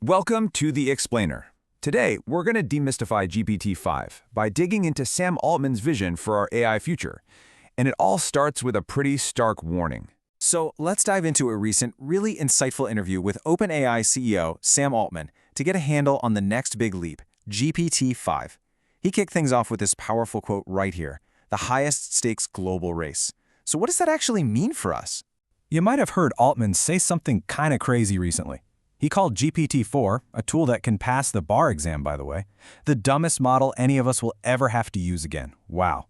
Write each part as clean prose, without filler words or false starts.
Welcome to The Explainer. Today, we're going to demystify GPT-5 by digging into Sam Altman's vision for our AI future. And it all starts with a pretty stark warning. So let's dive into a recent, really insightful interview with OpenAI CEO Sam Altman to get a handle on the next big leap, GPT-5. He kicked things off with this powerful quote right here, the highest stakes global race. So what does that actually mean for us? You might have heard Altman say something kind of crazy recently. He called GPT-4, a tool that can pass the bar exam, by the way, the dumbest model any of us will ever have to use again. Wow.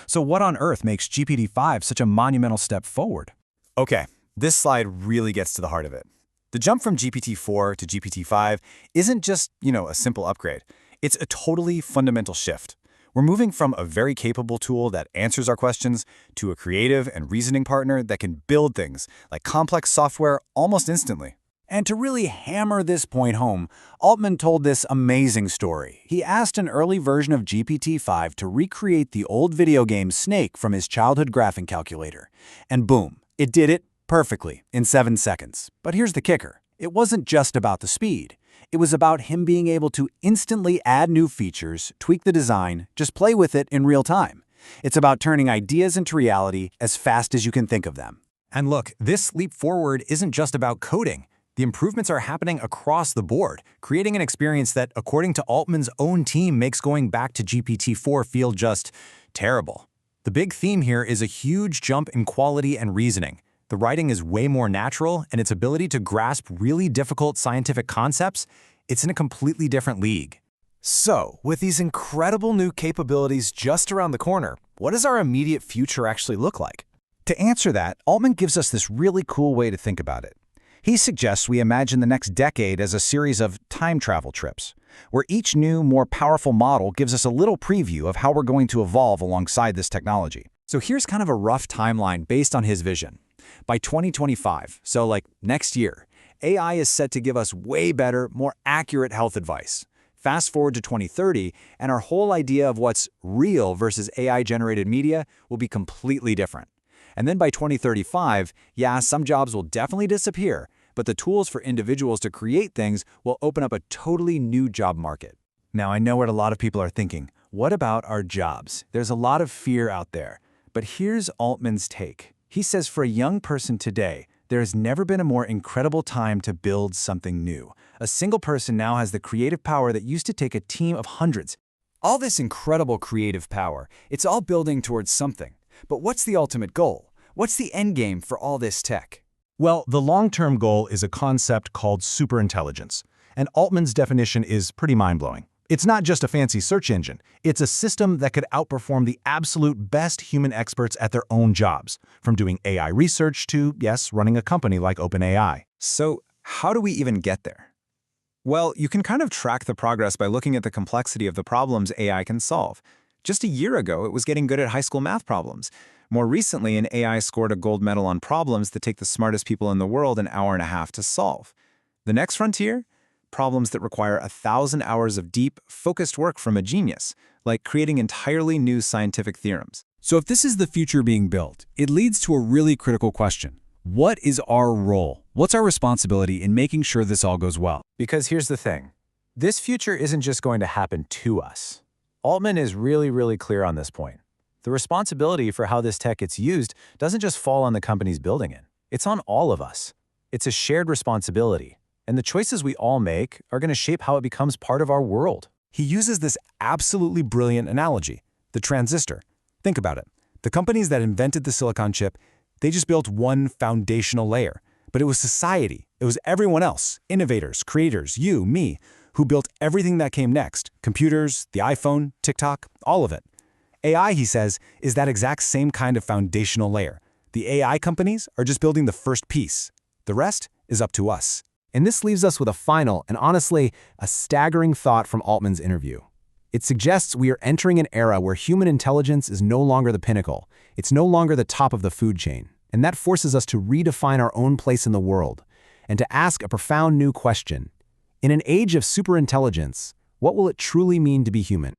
So what on earth makes GPT-5 such a monumental step forward? Okay, this slide really gets to the heart of it. The jump from GPT-4 to GPT-5 isn't just, a simple upgrade. It's a totally fundamental shift. We're moving from a very capable tool that answers our questions to a creative and reasoning partner that can build things like complex software almost instantly. And to really hammer this point home, Altman told this amazing story. He asked an early version of GPT-5 to recreate the old video game Snake from his childhood graphing calculator. And boom, it did it perfectly in 7 seconds. But here's the kicker. It wasn't just about the speed. It was about him being able to instantly add new features, tweak the design, just play with it in real time. It's about turning ideas into reality as fast as you can think of them. And look, this leap forward isn't just about coding. The improvements are happening across the board, creating an experience that, according to Altman's own team, makes going back to GPT-4 feel just terrible. The big theme here is a huge jump in quality and reasoning. The writing is way more natural, and its ability to grasp really difficult scientific concepts, it's in a completely different league. So, with these incredible new capabilities just around the corner, what does our immediate future actually look like? To answer that, Altman gives us this really cool way to think about it. He suggests we imagine the next decade as a series of time travel trips, where each new, more powerful model gives us a little preview of how we're going to evolve alongside this technology. So here's kind of a rough timeline based on his vision. By 2025, so like next year, AI is set to give us way better, more accurate health advice. Fast forward to 2030, and our whole idea of what's real versus AI-generated media will be completely different. And then by 2035, yeah, some jobs will definitely disappear, but the tools for individuals to create things will open up a totally new job market. Now, I know what a lot of people are thinking. What about our jobs? There's a lot of fear out there. But here's Altman's take. He says for a young person today, there has never been a more incredible time to build something new. A single person now has the creative power that used to take a team of hundreds. All this incredible creative power, it's all building towards something. But what's the ultimate goal? What's the end game for all this tech? Well, the long-term goal is a concept called superintelligence, and Altman's definition is pretty mind-blowing. It's not just a fancy search engine. It's a system that could outperform the absolute best human experts at their own jobs, from doing AI research to, yes, running a company like OpenAI. So how do we even get there? Well, you can kind of track the progress by looking at the complexity of the problems AI can solve. Just a year ago, it was getting good at high school math problems. More recently, an AI scored a gold medal on problems that take the smartest people in the world an hour and a half to solve. The next frontier? Problems that require 1,000 hours of deep, focused work from a genius, like creating entirely new scientific theorems. So if this is the future being built, it leads to a really critical question. What is our role? What's our responsibility in making sure this all goes well? Because here's the thing. This future isn't just going to happen to us. Altman is really clear on this point. The responsibility for how this tech gets used doesn't just fall on the companies building it. It's on all of us. It's a shared responsibility, and the choices we all make are going to shape how it becomes part of our world. He uses this absolutely brilliant analogy, the transistor. Think about it. The companies that invented the silicon chip, they just built one foundational layer. But it was society. It was everyone else, innovators, creators, you, me, who built everything that came next. Computers, the iPhone, TikTok, all of it. AI, he says, is that exact same kind of foundational layer. The AI companies are just building the first piece. The rest is up to us. And this leaves us with a final and honestly, a staggering thought from Altman's interview. It suggests we are entering an era where human intelligence is no longer the pinnacle. It's no longer the top of the food chain. And that forces us to redefine our own place in the world and to ask a profound new question. In an age of superintelligence, what will it truly mean to be human?